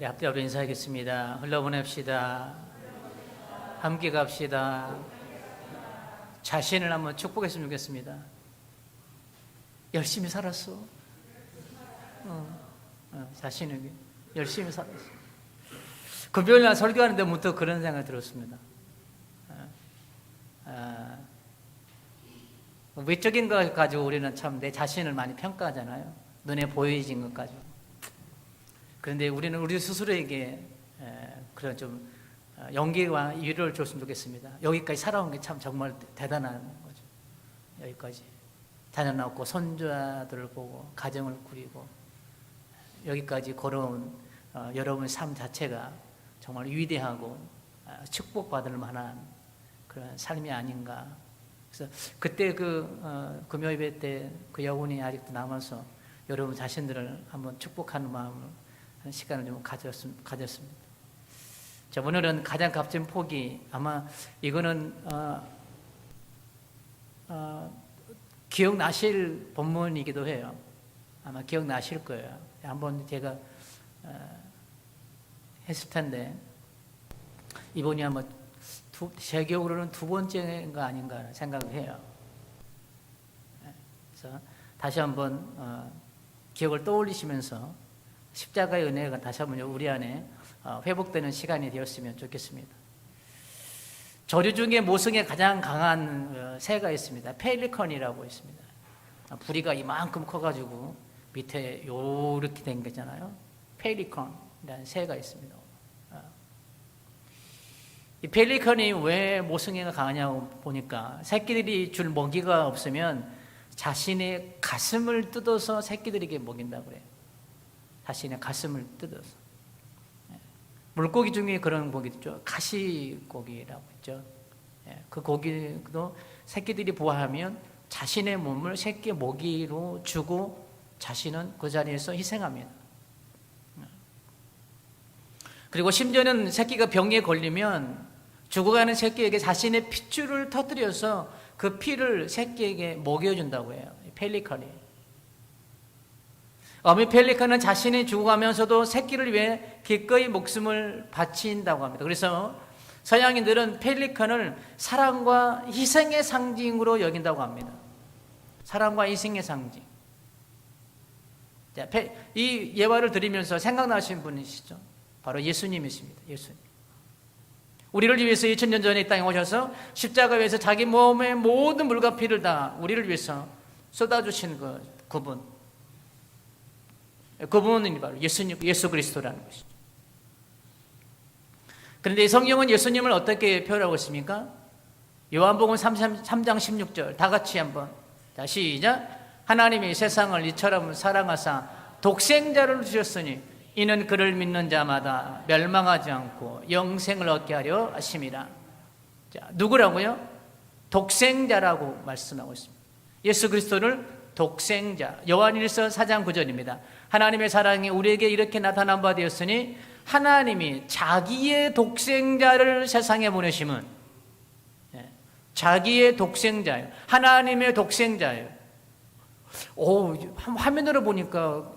우리 앞뒤 앞에 인사하겠습니다. 흘러보냅시다. 함께 갑시다. 자신을 한번 축복했으면 좋겠습니다. 열심히 살았어. 자신에게 열심히 살았어. 금요일날 설교하는 데부터 그런 생각이 들었습니다. 외적인 것 가지고 우리는 참 내 자신을 많이 평가하잖아요. 눈에 보여진 것 가지고. 그런데 우리는 우리 스스로에게 그런 좀 용기와 위로를 줬으면 좋겠습니다. 여기까지 살아온 게 참 정말 대단한 거죠. 여기까지 자녀 낳고 손자들을 보고 가정을 꾸리고 여기까지 걸어온 여러분의 삶 자체가 정말 위대하고 축복받을 만한 그런 삶이 아닌가. 그래서 그때 금요 예배 때 그 여운이 아직도 남아서 여러분 자신들을 한번 축복하는 마음으로 하는 시간을 좀 가졌습니다. 자, 오늘은 가장 값진 포기, 아마 이거는 기억나실 본문이기도 해요. 아마 기억나실 거예요. 한번 제가 했을 텐데 이번이 아마 제 기억으로는 두 번째가 아닌가 생각을 해요. 그래서 다시 한번 기억을 떠올리시면서 십자가의 은혜가 다시 한번 우리 안에 회복되는 시간이 되었으면 좋겠습니다. 저류 중에 모성에 가장 강한 새가 있습니다. 펠리컨이라고 있습니다. 부리가 이만큼 커가지고 밑에 요렇게 된 거잖아요. 펠리컨이라는 새가 있습니다. 이 펠리컨이 왜 모성애가 강하냐고 보니까 새끼들이 줄 먹이가 없으면 자신의 가슴을 뜯어서 새끼들에게 먹인다고 그래요. 자신의 가슴을 뜯어서. 물고기 중에 그런 고기 있죠. 가시고기라고 있죠. 그 고기도 새끼들이 부화하면 자신의 몸을 새끼 먹이로 주고 자신은 그 자리에서 희생합니다. 그리고 심지어는 새끼가 병에 걸리면 죽어가는 새끼에게 자신의 핏줄을 터뜨려서 그 피를 새끼에게 먹여준다고 해요. 펠리컨이. 어미 펠리컨은 자신이 죽어가면서도 새끼를 위해 기꺼이 목숨을 바친다고 합니다. 그래서 서양인들은 펠리컨을 사랑과 희생의 상징으로 여긴다고 합니다. 사랑과 희생의 상징. 자, 이 예화를 들으면서 생각나신 분이시죠? 바로 예수님이십니다. 예수님. 우리를 위해서 2000년 전에 이 땅에 오셔서 십자가에서 자기 몸의 모든 물과 피를 다 우리를 위해서 쏟아주신 그분이 바로 예수 그리스도라는 것이죠. 그런데 이 성경은 예수님을 어떻게 표현하고 있습니까? 요한복음 3장 16절 다 같이 한번 시작. 하나님이 세상을 이처럼 사랑하사 독생자를 주셨으니 이는 그를 믿는 자마다 멸망하지 않고 영생을 얻게 하려 하심이라. 자, 누구라고요? 독생자라고 말씀하고 있습니다. 예수 그리스도를 독생자. 요한일서 4장 9절입니다. 하나님의 사랑이 우리에게 이렇게 나타난 바 되었으니 하나님이 자기의 독생자를 세상에 보내심은 자기의 독생자예요. 하나님의 독생자예요. 화면으로 보니까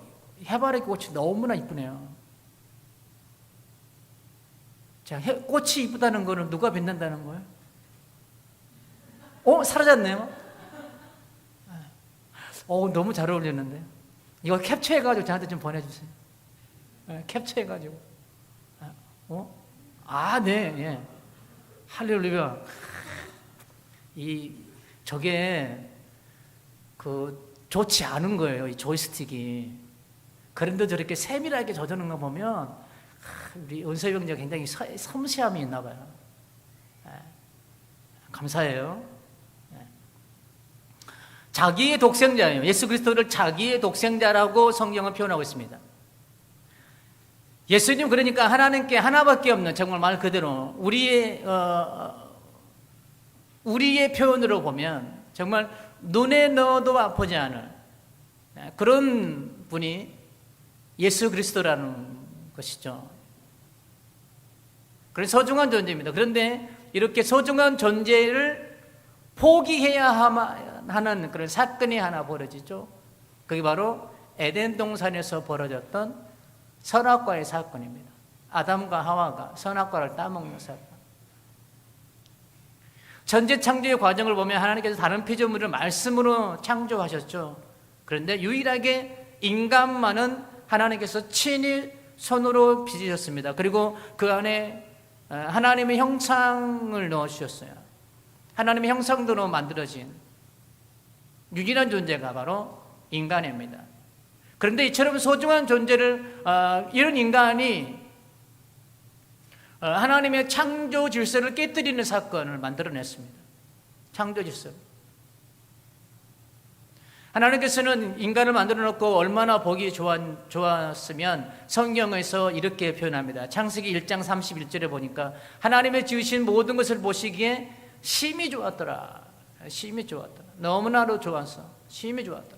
해바라기 꽃이 너무나 이쁘네요. 자, 꽃이 이쁘다는 거는 누가 빛난다는 거예요? 사라졌네요. 너무 잘 어울리는데. 이거 캡처해가지고 저한테 좀 보내주세요. 캡처해가지고. 네, 예. 할렐루야. 저게, 좋지 않은 거예요, 이 조이스틱이. 그런데 저렇게 세밀하게 조정하는 거 보면, 우리 은서 형제가 굉장히 섬세함이 있나 봐요. 감사해요. 자기의 독생자예요. 예수 그리스도를 자기의 독생자라고 성경은 표현하고 있습니다. 예수님 그러니까 하나님께 하나밖에 없는 정말 말 그대로 우리의 표현으로 보면 정말 눈에 넣어도 아프지 않을 그런 분이 예수 그리스도라는 것이죠. 그런 소중한 존재입니다. 그런데 이렇게 소중한 존재를 포기해야 하는 그런 사건이 하나 벌어지죠. 그게 바로 에덴 동산에서 벌어졌던 선악과의 사건입니다. 아담과 하와가 선악과를 따먹는 사건. 천지 창조의 과정을 보면 하나님께서 다른 피조물을 말씀으로 창조하셨죠. 그런데 유일하게 인간만은 하나님께서 친히 손으로 빚으셨습니다. 그리고 그 안에 하나님의 형상을 넣어주셨어요. 하나님의 형상대로 만들어진 유일한 존재가 바로 인간입니다. 그런데 이처럼 소중한 존재를 이런 인간이 하나님의 창조 질서를 깨뜨리는 사건을 만들어냈습니다. 창조 질서. 하나님께서는 인간을 만들어 놓고 얼마나 보기 좋았으면 성경에서 이렇게 표현합니다. 창세기 1장 31절에 보니까 하나님의 지으신 모든 것을 보시기에 심히 좋았더라. 심히 좋았더라. 너무나도 좋아서 심히 좋았더라.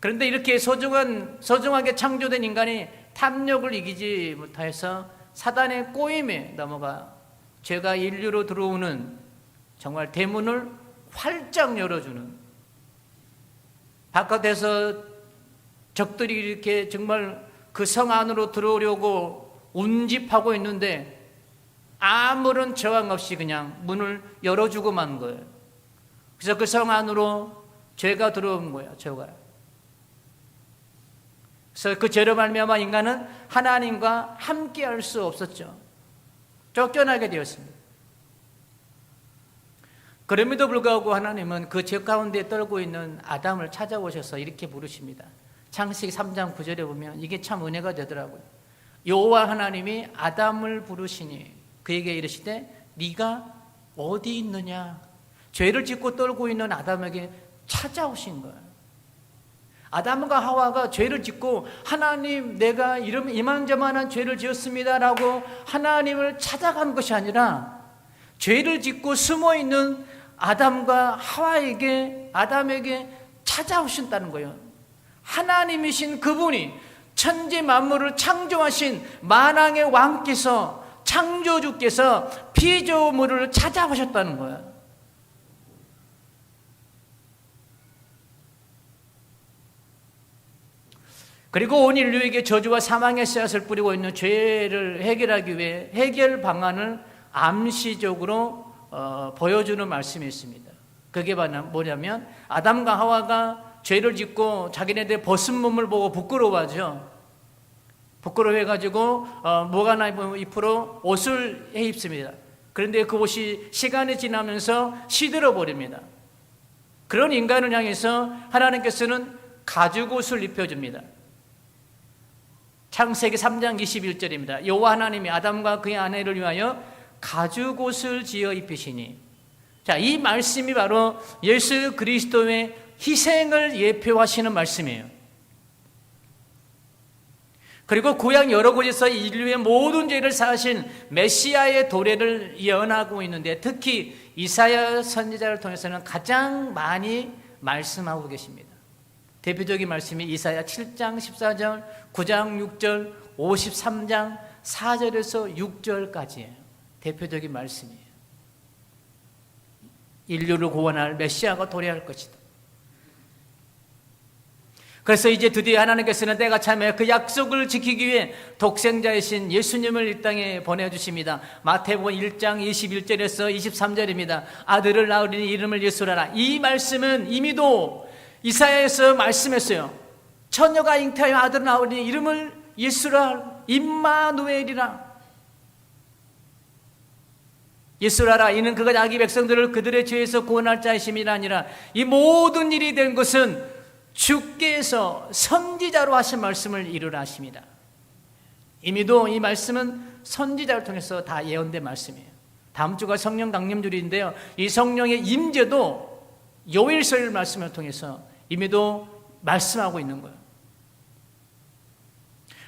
그런데 이렇게 소중하게 창조된 인간이 탐욕을 이기지 못해서 사단의 꼬임에 넘어가 죄가 인류로 들어오는 정말 대문을 활짝 열어주는, 바깥에서 적들이 이렇게 정말 그 성 안으로 들어오려고 운집하고 있는데 아무런 저항 없이 그냥 문을 열어주고 만 거예요. 그래서 그 성 안으로 죄가 들어온 거예요. 죄가. 그래서 그 죄로 말미암아 인간은 하나님과 함께할 수 없었죠. 쫓겨나게 되었습니다. 그럼에도 불구하고 하나님은 그 죄 가운데 떨고 있는 아담을 찾아오셔서 이렇게 부르십니다. 창세기 3장 9절에 보면 이게 참 은혜가 되더라고요. 여호와 하나님이 아담을 부르시니 그에게 이르시되 네가 어디 있느냐. 죄를 짓고 떨고 있는 아담에게 찾아오신 거예요. 아담과 하와가 죄를 짓고 하나님 내가 이만저만한 죄를 지었습니다라고 하나님을 찾아간 것이 아니라 죄를 짓고 숨어있는 아담과 아담에게 찾아오신다는 거예요. 하나님이신 그분이 천지 만물을 창조하신 만왕의 왕께서, 창조주께서 피조물을 찾아오셨다는 거예요. 그리고 온 인류에게 저주와 사망의 씨앗을 뿌리고 있는 죄를 해결하기 위해 해결 방안을 암시적으로 보여주는 말씀이 있습니다. 그게 뭐냐면 아담과 하와가 죄를 짓고 자기네들 벗은 몸을 보고 부끄러워하죠. 부끄러워해가지고 무화과 잎으로 옷을 해 입습니다. 그런데 그 옷이 시간이 지나면서 시들어 버립니다. 그런 인간을 향해서 하나님께서는 가죽옷을 입혀줍니다. 창세기 3장 21절입니다. 여호와 하나님이 아담과 그의 아내를 위하여 가죽옷을 지어 입히시니. 자, 이 말씀이 바로 예수 그리스도의 희생을 예표하시는 말씀이에요. 그리고 구약 여러 곳에서 인류의 모든 죄를 사하신 메시아의 도래를 예언하고 있는데 특히 이사야 선지자를 통해서는 가장 많이 말씀하고 계십니다. 대표적인 말씀이 이사야 7장 14절, 9장 6절, 53장 4절에서 6절까지예요. 대표적인 말씀이에요. 인류를 구원할 메시아가 도래할 것이다. 그래서 이제 드디어 하나님께서는 때가 차면 그 약속을 지키기 위해 독생자이신 예수님을 이 땅에 보내주십니다. 마태복음 1장 21절에서 23절입니다. 아들을 낳으리니 이름을 예수라라. 이 말씀은 이미도 이사야에서 말씀했어요. 처녀가 잉태하여 아들을 낳으리니 이름을 예수라, 임마누엘이라. 예수라라. 이는 그가 자기 백성들을 그들의 죄에서 구원할 자이심이라 아니라. 이 모든 일이 된 것은 주께서 선지자로 하신 말씀을 이루라 하십니다. 이미도 이 말씀은 선지자를 통해서 다 예언된 말씀이에요. 다음 주가 성령 강림주일인데요, 이 성령의 임재도 요일설 말씀을 통해서 이미도 말씀하고 있는 거예요.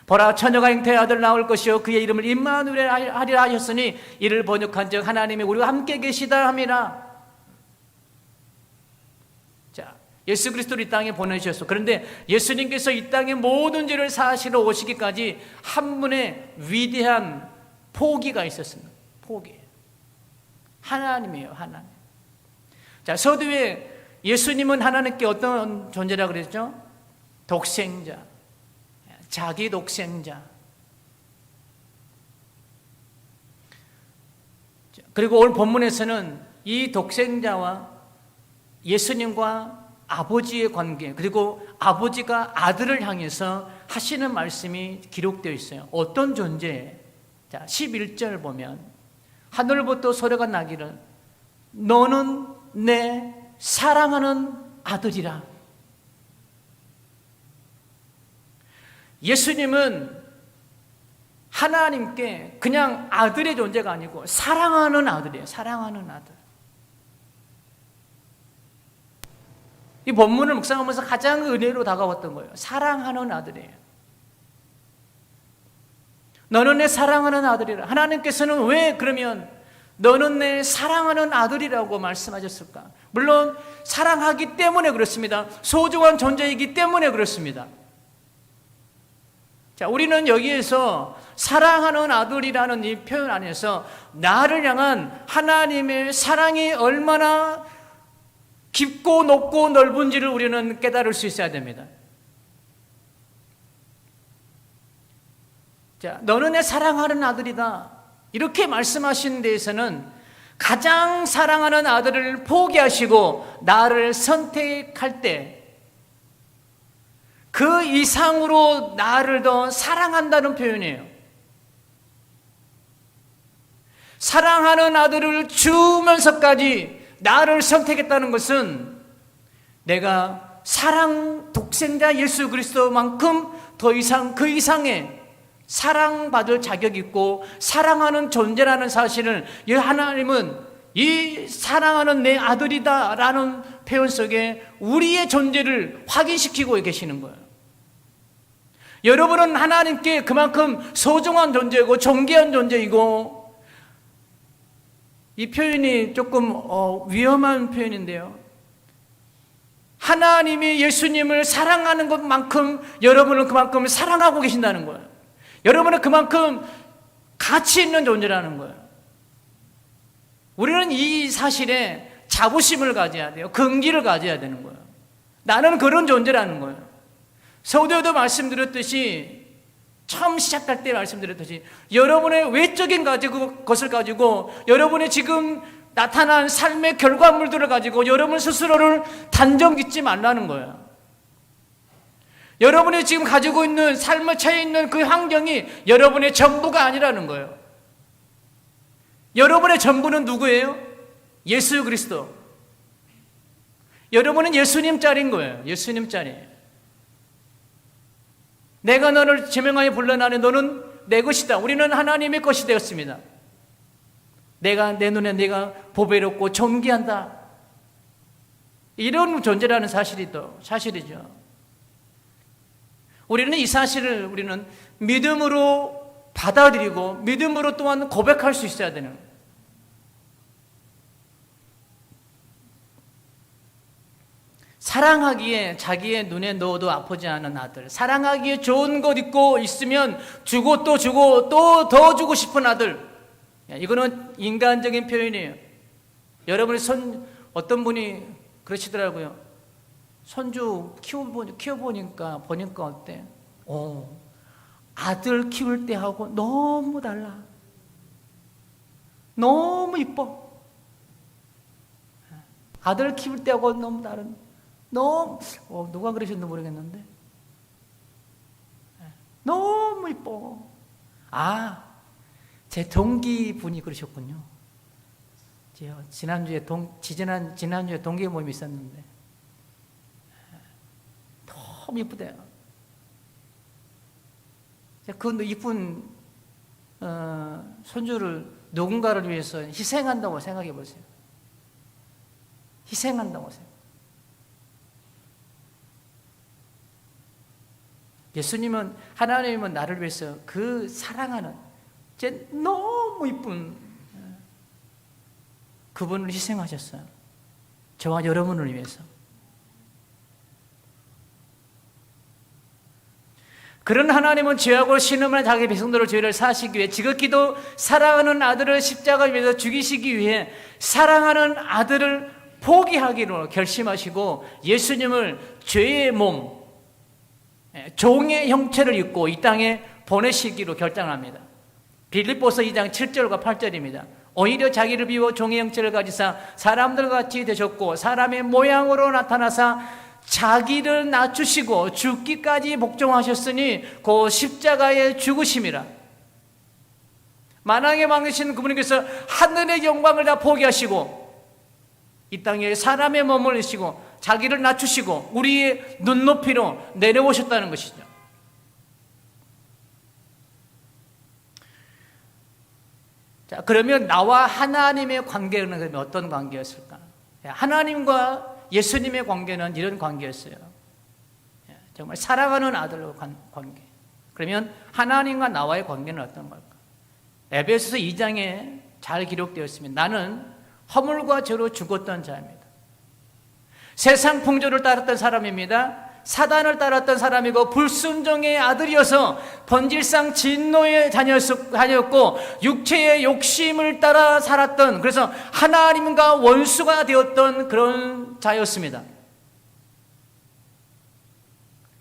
보라, 처녀가 잉태의 아들 낳을 것이요 그의 이름을 임마누엘 하리라 하셨으니 이를 번역한즉 하나님이 우리와 함께 계시다 함이라. 자, 예수 그리스도를 이 땅에 보내주셨어. 그런데 예수님께서 이 땅의 모든 죄를 사하시러 오시기까지 한 분의 위대한 포기가 있었습니다. 포기. 하나님이에요, 하나님. 자, 서두에 예수님은 하나님께 어떤 존재라고 그랬죠? 독생자, 자기 독생자. 그리고 오늘 본문에서는 이 독생자와 예수님과 아버지의 관계, 그리고 아버지가 아들을 향해서 하시는 말씀이 기록되어 있어요. 어떤 존재? 자, 11절 보면 하늘부터 소리가 나기를 너는 내 사랑하는 아들이라. 예수님은 하나님께 그냥 아들의 존재가 아니고 사랑하는 아들이에요. 사랑하는 아들. 이 본문을 묵상하면서 가장 은혜로 다가왔던 거예요. 사랑하는 아들이에요. 너는 내 사랑하는 아들이라. 하나님께서는 왜 그러면 너는 내 사랑하는 아들이라고 말씀하셨을까? 물론 사랑하기 때문에 그렇습니다. 소중한 존재이기 때문에 그렇습니다. 자, 우리는 여기에서 사랑하는 아들이라는 이 표현 안에서 나를 향한 하나님의 사랑이 얼마나 깊고 높고 넓은지를 우리는 깨달을 수 있어야 됩니다. 자, 너는 내 사랑하는 아들이다. 이렇게 말씀하신 데에서는 가장 사랑하는 아들을 포기하시고 나를 선택할 때 그 이상으로 나를 더 사랑한다는 표현이에요. 사랑하는 아들을 주면서까지 나를 선택했다는 것은 내가 사랑 독생자 예수 그리스도만큼 더 이상 그 이상의 사랑받을 자격이 있고 사랑하는 존재라는 사실을 하나님은 이 사랑하는 내 아들이다 라는 표현 속에 우리의 존재를 확인시키고 계시는 거예요. 여러분은 하나님께 그만큼 소중한 존재이고 존귀한 존재이고, 이 표현이 조금 위험한 표현인데요, 하나님이 예수님을 사랑하는 것만큼 여러분은 그만큼 사랑하고 계신다는 거예요. 여러분은 그만큼 가치 있는 존재라는 거예요. 우리는 이 사실에 자부심을 가져야 돼요. 긍지를 가져야 되는 거예요. 나는 그런 존재라는 거예요. 서두에도 말씀드렸듯이, 처음 시작할 때 말씀드렸듯이, 여러분의 외적인 것을 가지고 여러분의 지금 나타난 삶의 결과물들을 가지고 여러분 스스로를 단정 짓지 말라는 거예요. 여러분이 지금 가지고 있는 삶에 처해 있는 그 환경이 여러분의 전부가 아니라는 거예요. 여러분의 전부는 누구예요? 예수 그리스도. 여러분은 예수님 짤인 거예요. 예수님 짤이에요. 내가 너를 제명하여 불러나니 너는 내 것이다. 우리는 하나님의 것이 되었습니다. 내 눈에 내가 보배롭고 존귀한다. 이런 존재라는 사실이죠. 우리는 이 사실을 우리는 믿음으로 받아들이고 믿음으로 또한 고백할 수 있어야 되는 거예요. 사랑하기에 자기의 눈에 넣어도 아프지 않은 아들, 사랑하기에 좋은 것 있고 있으면 주고 또 더 주고 싶은 아들. 이거는 인간적인 표현이에요. 여러분의 어떤 분이 그러시더라고요. 손주 키워보니까 어때? 아들 키울 때하고 너무 달라. 너무 이뻐. 아들 키울 때하고 너무 다른. 누가 그러셨는지 모르겠는데 너무 이뻐. 제 동기분이 그러셨군요. 지난주에 동기 모임이 있었는데 너무 이쁘대요. 그 이쁜 손주를 누군가를 위해서 희생한다고 생각해 보세요. 희생한다고 생각해요. 예수님은, 하나님은 나를 위해서 그 사랑하는 제 너무 이쁜 그분을 희생하셨어요. 저와 여러분을 위해서. 그런 하나님은 죄하고 신음한 자기 백성들의 죄를 사하시기 위해 지극히도 사랑하는 아들을 십자가에 위해서 죽이시기 위해 사랑하는 아들을 포기하기로 결심하시고 예수님을 죄의 몸, 종의 형체를 입고 이 땅에 보내시기로 결정합니다. 빌립보서 2장 7절과 8절입니다. 오히려 자기를 비워 종의 형체를 가지사 사람들 같이 되셨고 사람의 모양으로 나타나사 자기를 낮추시고 죽기까지 복종하셨으니 그 십자가의 죽으심이라. 만왕의 왕 되신 그분께서 하늘의 영광을 다 포기하시고 이 땅에 사람의 몸을 내시고 자기를 낮추시고 우리의 눈높이로 내려오셨다는 것이죠. 자, 그러면 나와 하나님의 관계는 그러면 어떤 관계였을까? 하나님과 예수님의 관계는 이런 관계였어요. 정말 사랑하는 아들과 관계. 그러면 하나님과 나와의 관계는 어떤 걸까? 에베소서 2장에 잘 기록되어 있습니다. 나는 허물과 죄로 죽었던 자입니다. 세상 풍조를 따랐던 사람입니다. 사단을 따랐던 사람이고 불순종의 아들이어서 본질상 진노의 자녀였고 육체의 욕심을 따라 살았던, 그래서 하나님과 원수가 되었던 그런 자였습니다.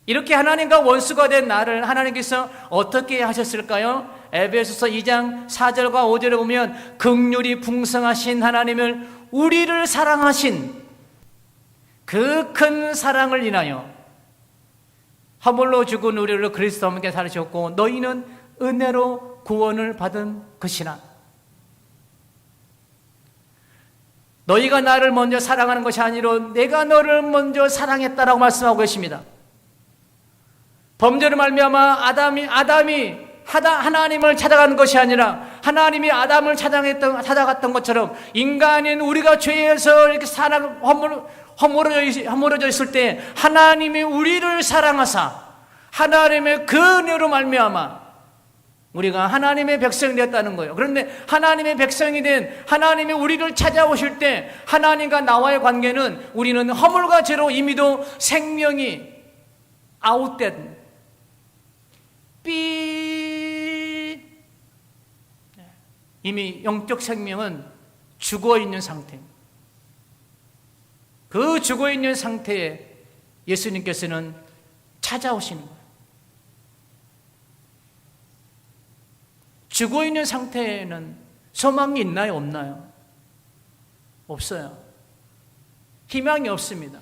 이렇게 하나님과 원수가 된 나를 하나님께서 어떻게 하셨을까요? 에베소서 2장 4절과 5절에 보면 긍휼이 풍성하신 하나님을 우리를 사랑하신 그 큰 사랑을 인하여 허물로 죽은 우리를 그리스도와 함께 살으셨고 너희는 은혜로 구원을 받은 것이나. 너희가 나를 먼저 사랑하는 것이 아니라 내가 너를 먼저 사랑했다라고 말씀하고 계십니다. 범죄로 말미암아 아담이 하나님을 찾아가는 것이 아니라 하나님이 아담을 찾아갔던 것처럼 인간인 우리가 죄에서 이렇게 허물어져 있을 때 하나님이 우리를 사랑하사 하나님의 그 은혜로 말미암아 우리가 하나님의 백성이 되었다는 거예요. 그런데 하나님의 백성이 된 하나님이 우리를 찾아오실 때 하나님과 나와의 관계는 우리는 허물과 죄로 이미도 생명이 아웃된 이미 영적 생명은 죽어있는 상태입니다. 그 죽어있는 상태에 예수님께서는 찾아오시는 거예요. 죽어있는 상태에는 소망이 있나요? 없나요? 없어요. 희망이 없습니다.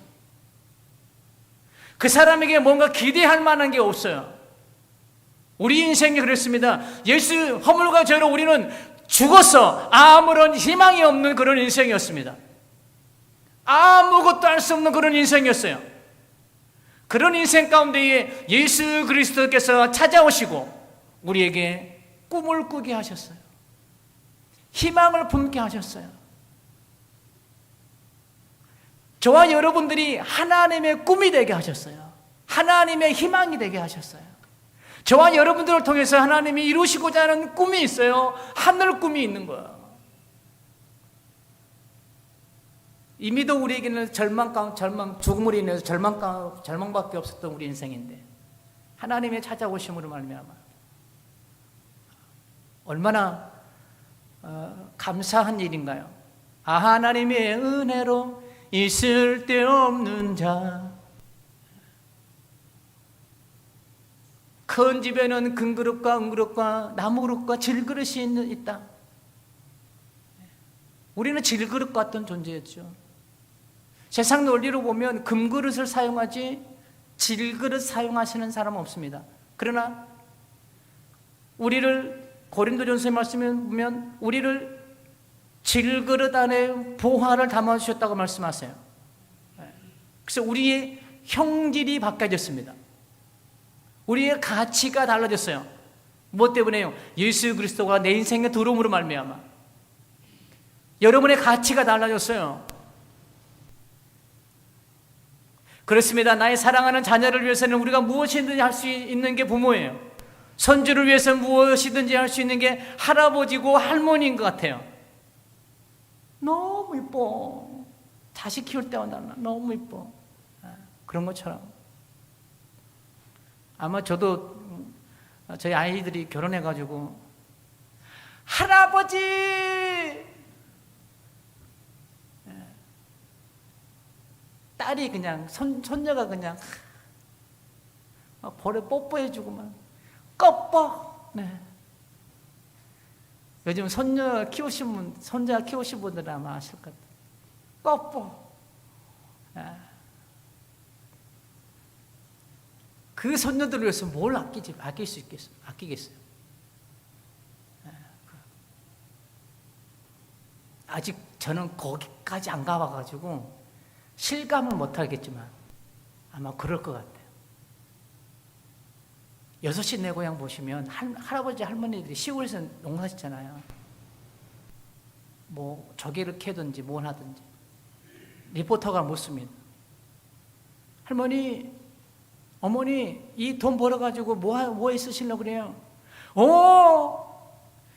그 사람에게 뭔가 기대할 만한 게 없어요. 우리 인생이 그랬습니다. 예수 허물과 죄로 우리는 죽어서 아무런 희망이 없는 그런 인생이었습니다. 아무것도 할 수 없는 그런 인생이었어요. 그런 인생 가운데에 예수 그리스도께서 찾아오시고 우리에게 꿈을 꾸게 하셨어요. 희망을 품게 하셨어요. 저와 여러분들이 하나님의 꿈이 되게 하셨어요. 하나님의 희망이 되게 하셨어요. 저와 여러분들을 통해서 하나님이 이루시고자 하는 꿈이 있어요. 하늘 꿈이 있는 거예요. 이미도 우리에게는 죽음으로 인해서 절망밖에 없었던 우리 인생인데 하나님의 찾아오심으로 말미암아 얼마나 감사한 일인가요? 하나님의 은혜로 있을 데 없는 자, 큰 집에는 큰 그릇과 은그릇과 나무 그릇과 질그릇이 있다. 우리는 질그릇 같은 존재였죠. 세상 논리로 보면 금그릇을 사용하지 질그릇 사용하시는 사람은 없습니다. 그러나 우리를 고린도전서의 말씀에 보면 우리를 질그릇 안에 보화를 담아주셨다고 말씀하세요. 그래서 우리의 형질이 바뀌어졌습니다. 우리의 가치가 달라졌어요. 무엇 때문에요? 예수 그리스도가 내 인생에 들어옴으로 말미암아 여러분의 가치가 달라졌어요. 그렇습니다. 나의 사랑하는 자녀를 위해서는 우리가 무엇이든지 할 수 있는 게 부모예요. 손주를 위해서 무엇이든지 할 수 있는 게 할아버지고 할머니인 것 같아요. 너무 이뻐. 자식 키울 때마다 너무 이뻐. 그런 것처럼 아마 저도 저희 아이들이 결혼해가지고 할아버지, 딸이 그냥 손녀가 그냥 막 볼에 뽀뽀해주고 막 껍벅. 네. 요즘 손자 키우신 분들은 아마 아실 것 같아요. 뽀뽀. 그 손녀들을 위해서 뭘 아끼겠어요? 아직 저는 거기까지 안 가봐가지고 실감을 못 하겠지만 아마 그럴 것 같아요. 6시 내 고향 보시면 할아버지 할머니들이 시골에서 농사 짓잖아요. 뭐 조개를 캐든지 뭘 하든지 리포터가 묻습니다. 할머니, 어머니, 이 돈 벌어가지고 뭐에 쓰시려고 그래요?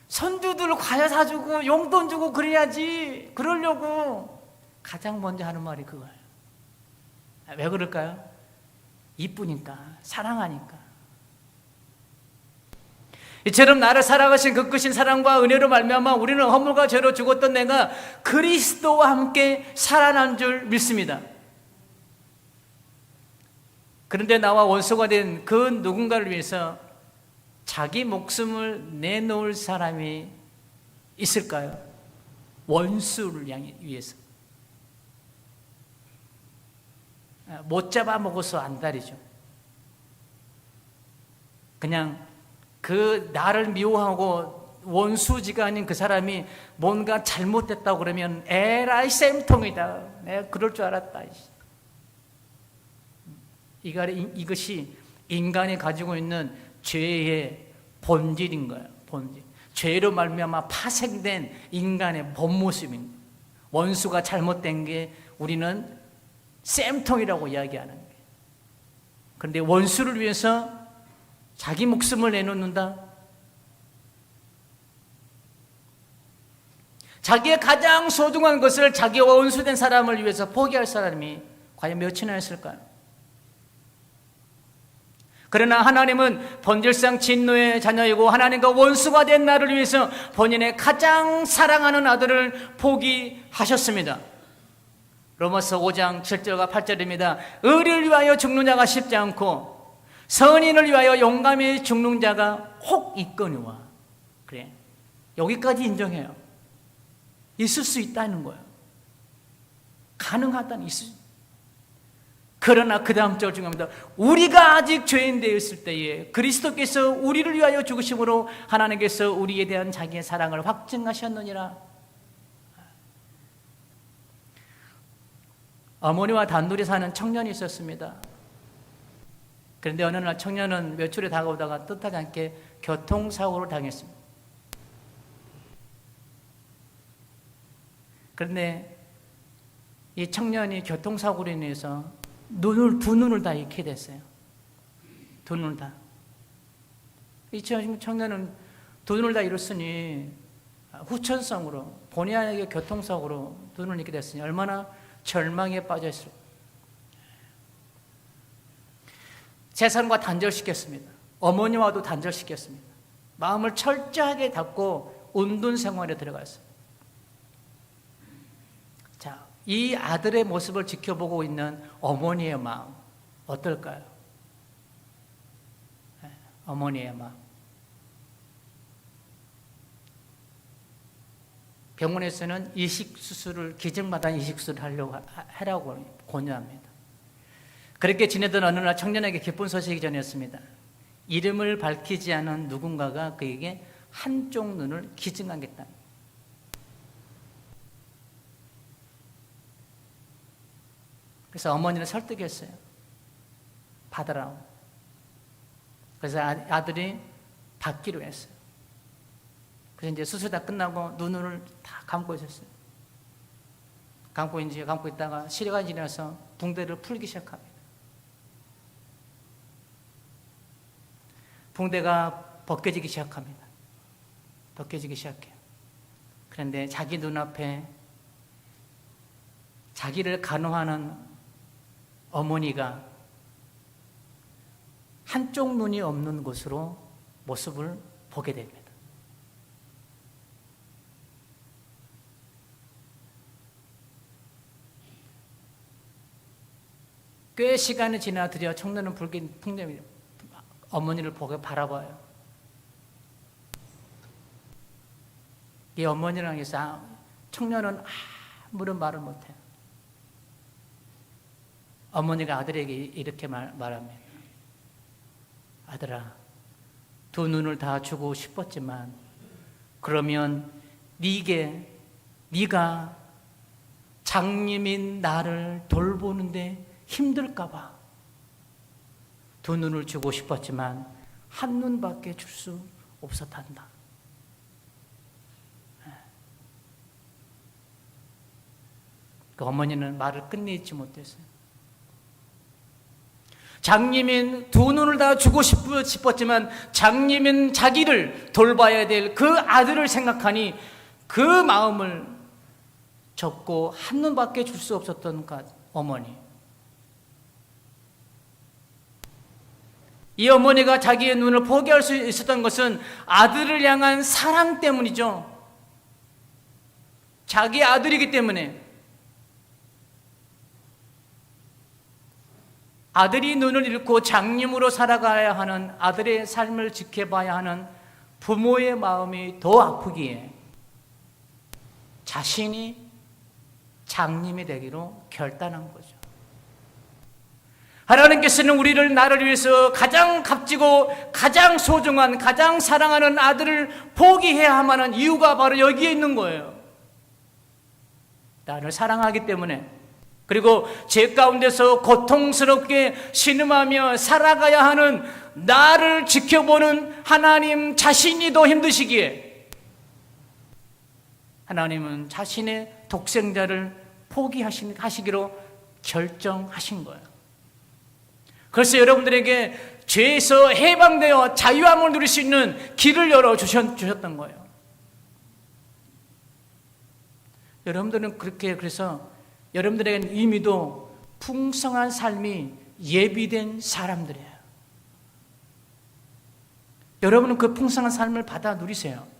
선두들 과자 사주고 용돈 주고 그래야지. 그러려고. 가장 먼저 하는 말이 그거예요. 왜 그럴까요? 이쁘니까, 사랑하니까. 이처럼 나를 사랑하신 그 크신 사랑과 은혜로 말미암아 우리는 허물과 죄로 죽었던 내가 그리스도와 함께 살아난 줄 믿습니다. 그런데 나와 원수가 된 그 누군가를 위해서 자기 목숨을 내놓을 사람이 있을까요? 원수를 위해서. 못 잡아먹어서 안달이죠. 그냥 그 나를 미워하고 원수지가 아닌 그 사람이 뭔가 잘못됐다고 그러면 에라이 쌤통이다. 내가 그럴 줄 알았다. 이것이 인간이 가지고 있는 죄의 본질인 거예요. 본질. 죄로 말미암아 파생된 인간의 본 모습인 거예요. 원수가 잘못된 게 우리는 쌤통이라고 이야기하는 거예요. 그런데 원수를 위해서 자기 목숨을 내놓는다. 자기의 가장 소중한 것을 자기와 원수된 사람을 위해서 포기할 사람이 과연 몇이나 있을까요? 그러나 하나님은 본질상 진노의 자녀이고 하나님과 원수가 된 나를 위해서 본인의 가장 사랑하는 아들을 포기하셨습니다. 로마서 5장 7절과 8절입니다. 의를 위하여 죽는 자가 쉽지 않고 선인을 위하여 용감히 죽는 자가 혹 있거니와. 그래, 여기까지 인정해요. 있을 수 있다는 거예요. 가능하다는 있을. 그러나 그 다음 절 중요합니다. 우리가 아직 죄인 되어 있을 때에 그리스도께서 우리를 위하여 죽으심으로 하나님께서 우리에 대한 자기의 사랑을 확증하셨느니라. 어머니와 단둘이 사는 청년이 있었습니다. 그런데 어느 날 청년은 외출에 다가오다가 뜻하지 않게 교통사고를 당했습니다. 그런데 이 청년이 교통사고로 인해서 두 눈을 다 잃게 됐어요. 두 눈을 다. 이 청년은 두 눈을 다 잃었으니 후천성으로 본의 아니게 교통사고로 두 눈을 잃게 됐으니 얼마나 절망에 빠져 있을까. 세상과 단절시켰습니다. 어머니와도 단절시켰습니다. 마음을 철저하게 닫고 운둔 생활에 들어갔어요. 자, 이 아들의 모습을 지켜보고 있는 어머니의 마음 어떨까요? 어머니의 마음. 병원에서는 이식수술을 기증마다 이식수술을 하라고 권유합니다. 그렇게 지내던 어느 날 청년에게 기쁜 소식이 전했습니다. 이름을 밝히지 않은 누군가가 그에게 한쪽 눈을 기증하겠다. 그래서 어머니를 설득했어요. 받으라고. 그래서 아들이 받기로 했어요. 그래서 이제 수술 다 끝나고 눈을 다 감고 있었어요. 감고 있다가 시간이 지나서 붕대를 풀기 시작합니다. 붕대가 벗겨지기 시작합니다. 벗겨지기 시작해요. 그런데 자기 눈앞에 자기를 간호하는 어머니가 한쪽 눈이 없는 곳으로 모습을 보게 됩니다. 꽤 시간이 지나 드디어 청년은 풍dem이 어머니를 보고 바라봐요. 이 어머니랑 해서 청년은 아무런 말을 못해요. 어머니가 아들에게 이렇게 말합니다. 아들아, 두 눈을 다 주고 싶었지만 그러면 네가 장님인 나를 돌보는데 힘들까 봐 두 눈을 주고 싶었지만 한 눈밖에 줄 수 없었단다. 그 어머니는 말을 끝내지 못했어요. 장님인 두 눈을 다 주고 싶었지만 장님인 자기를 돌봐야 될 그 아들을 생각하니 그 마음을 접고 한 눈밖에 줄 수 없었던 어머니. 이 어머니가 자기의 눈을 포기할 수 있었던 것은 아들을 향한 사랑 때문이죠. 자기 아들이기 때문에. 아들이 눈을 잃고 장님으로 살아가야 하는, 아들의 삶을 지켜봐야 하는 부모의 마음이 더 아프기에 자신이 장님이 되기로 결단한 거죠. 하나님께서는 나를 위해서 가장 값지고 가장 소중한, 가장 사랑하는 아들을 포기해야 하는 이유가 바로 여기에 있는 거예요. 나를 사랑하기 때문에, 그리고 죄 가운데서 고통스럽게 신음하며 살아가야 하는 나를 지켜보는 하나님 자신이 더 힘드시기에 하나님은 자신의 독생자를 포기하시기로 결정하신 거예요. 그래서 여러분들에게 죄에서 해방되어 자유함을 누릴 수 있는 길을 열어주셨던 거예요. 여러분들은 그래서 여러분들에게는 이미도 풍성한 삶이 예비된 사람들이에요. 여러분은 그 풍성한 삶을 받아 누리세요.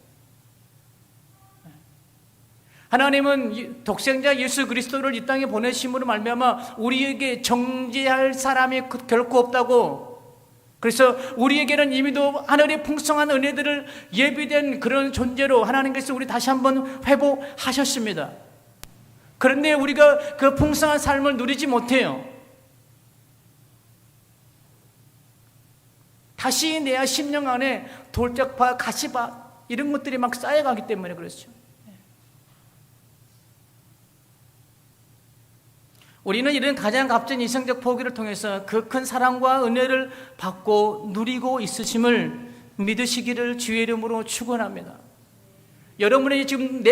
하나님은 독생자 예수 그리스도를 이 땅에 보내심으로 말미암아 우리에게 정죄할 사람이 결코 없다고, 그래서 우리에게는 이미도 하늘의 풍성한 은혜들을 예비된 그런 존재로 하나님께서 우리 다시 한번 회복하셨습니다. 그런데 우리가 그 풍성한 삶을 누리지 못해요. 다시 내 심령 안에 돌짝파, 가시밭 이런 것들이 막 쌓여가기 때문에 그렇죠. 우리는 이런 가장 값진 이성적 포기를 통해서 그 큰 사랑과 은혜를 받고 누리고 있으심을 믿으시기를 주의 이름으로 축원합니다. 여러분이 지금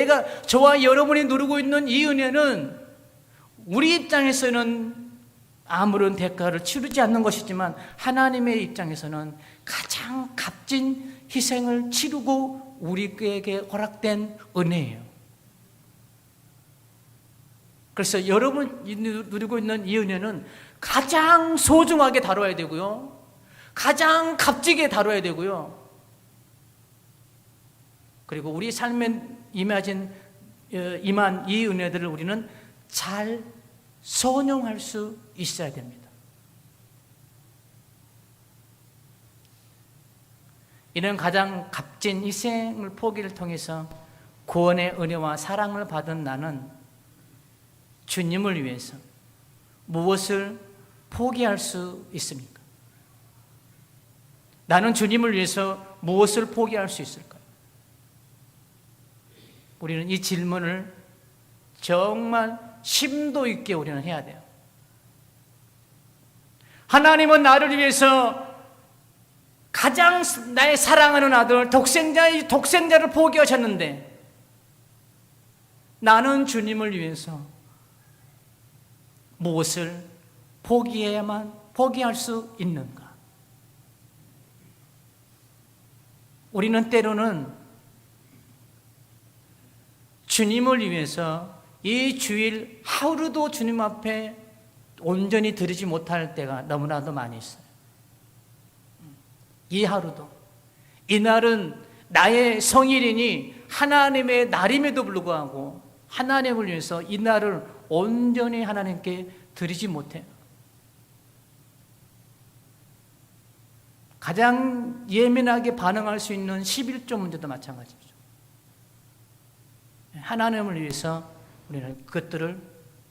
저와 여러분이 누리고 있는 이 은혜는 우리 입장에서는 아무런 대가를 치르지 않는 것이지만 하나님의 입장에서는 가장 값진 희생을 치르고 우리에게 허락된 은혜예요. 그래서 여러분이 누리고 있는 이 은혜는 가장 소중하게 다뤄야 되고요, 가장 값지게 다뤄야 되고요, 그리고 우리 삶에 임한 이 은혜들을 우리는 잘 선용할 수 있어야 됩니다. 이는 가장 값진 희생을 포기를 통해서 구원의 은혜와 사랑을 받은 나는 주님을 위해서 무엇을 포기할 수 있습니까? 나는 주님을 위해서 무엇을 포기할 수 있을까요? 우리는 이 질문을 정말 심도 있게 우리는 해야 돼요. 하나님은 나를 위해서 가장 나의 사랑하는 아들 독생자를 포기하셨는데 나는 주님을 위해서 무엇을 포기할 수 있는가? 우리는 때로는 주님을 위해서 이 주일 하루도 주님 앞에 온전히 드리지 못할 때가 너무나도 많이 있어요. 이 하루도. 이날은 나의 성일이니 하나님의 날임에도 불구하고 하나님을 위해서 이 날을 온전히 하나님께 드리지 못해요. 가장 예민하게 반응할 수 있는 11조 문제도 마찬가지죠. 하나님을 위해서 우리는 그것들을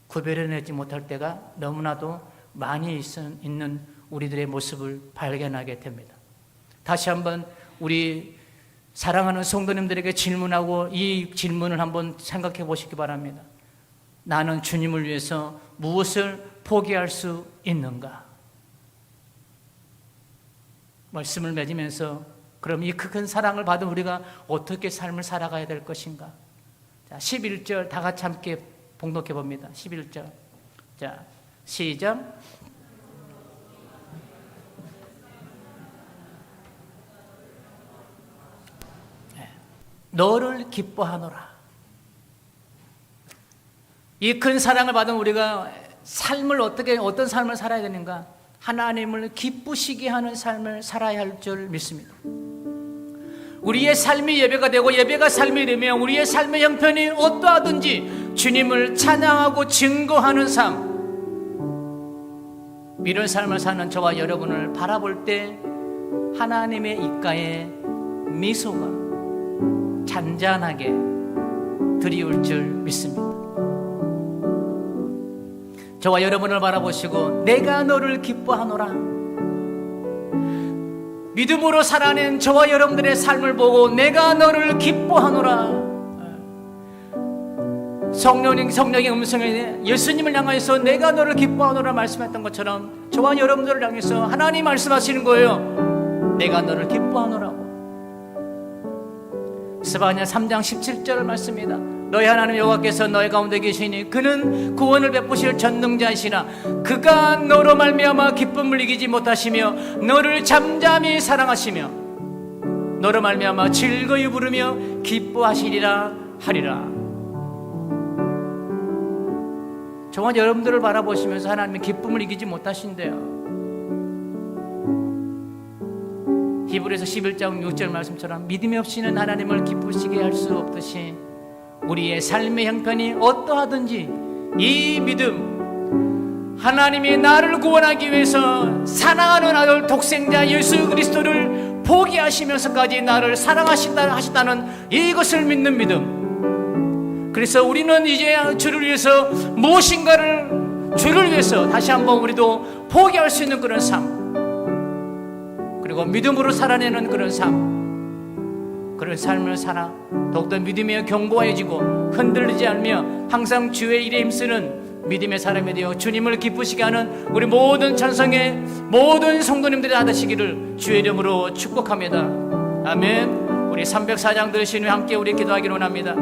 구별해내지 못할 때가 너무나도 많이 있는 우리들의 모습을 발견하게 됩니다. 다시 한번 우리 사랑하는 성도님들에게 질문하고 이 질문을 한번 생각해 보시기 바랍니다. 나는 주님을 위해서 무엇을 포기할 수 있는가? 말씀을 맺으면서 그럼 이 큰 사랑을 받은 우리가 어떻게 삶을 살아가야 될 것인가? 자, 11절 다 같이 함께 봉독해 봅니다. 11절. 자, 시작. 너를 기뻐하노라. 이 큰 사랑을 받은 우리가 삶을 어떤 삶을 살아야 되는가? 하나님을 기쁘시게 하는 삶을 살아야 할 줄 믿습니다. 우리의 삶이 예배가 되고 예배가 삶이 되면 우리의 삶의 형편이 어떠하든지 주님을 찬양하고 증거하는 삶, 이런 삶을 사는 저와 여러분을 바라볼 때 하나님의 입가에 미소가 잔잔하게 드리울 줄 믿습니다. 저와 여러분을 바라보시고 내가 너를 기뻐하노라, 믿음으로 살아낸 저와 여러분들의 삶을 보고 내가 너를 기뻐하노라, 성령의 음성에 예수님을 향해서 내가 너를 기뻐하노라 말씀했던 것처럼 저와 여러분들을 향해서 하나님 말씀하시는 거예요. 내가 너를 기뻐하노라고. 스바냐 3장 17절 말씀입니다. 너희 하나님 여호와께서 너희 가운데 계시니 그는 구원을 베푸실 전능자이시나 그가 너로 말미암아 기쁨을 이기지 못하시며 너를 잠잠히 사랑하시며 너로 말미암아 즐거이 부르며 기뻐하시리라 하리라. 저와 여러분들을 바라보시면서 하나님의 기쁨을 이기지 못하신대요. 히브리서 11장 6절 말씀처럼 믿음이 없이는 하나님을 기쁘시게 할 수 없듯이 우리의 삶의 형편이 어떠하든지 이 믿음, 하나님이 나를 구원하기 위해서 사랑하는 아들 독생자 예수 그리스도를 포기하시면서까지 나를 사랑하신다는 이것을 믿는 믿음. 그래서 우리는 이제 주를 위해서 무엇인가를 주를 위해서 다시 한번 우리도 포기할 수 있는 그런 삶, 그리고 믿음으로 살아내는 그런 삶, 그런 삶을 살아 더욱더 믿음에 견고해지고 흔들리지 않으며 항상 주의 일에 힘쓰는 믿음의 사람이 되어 주님을 기쁘시게 하는 우리 모든 찬성의 모든 성도님들이 다 되시기를 주의 이름으로 축복합니다. 아멘. 우리 304장 들으신 후에 함께 우리 기도하기를 원합니다.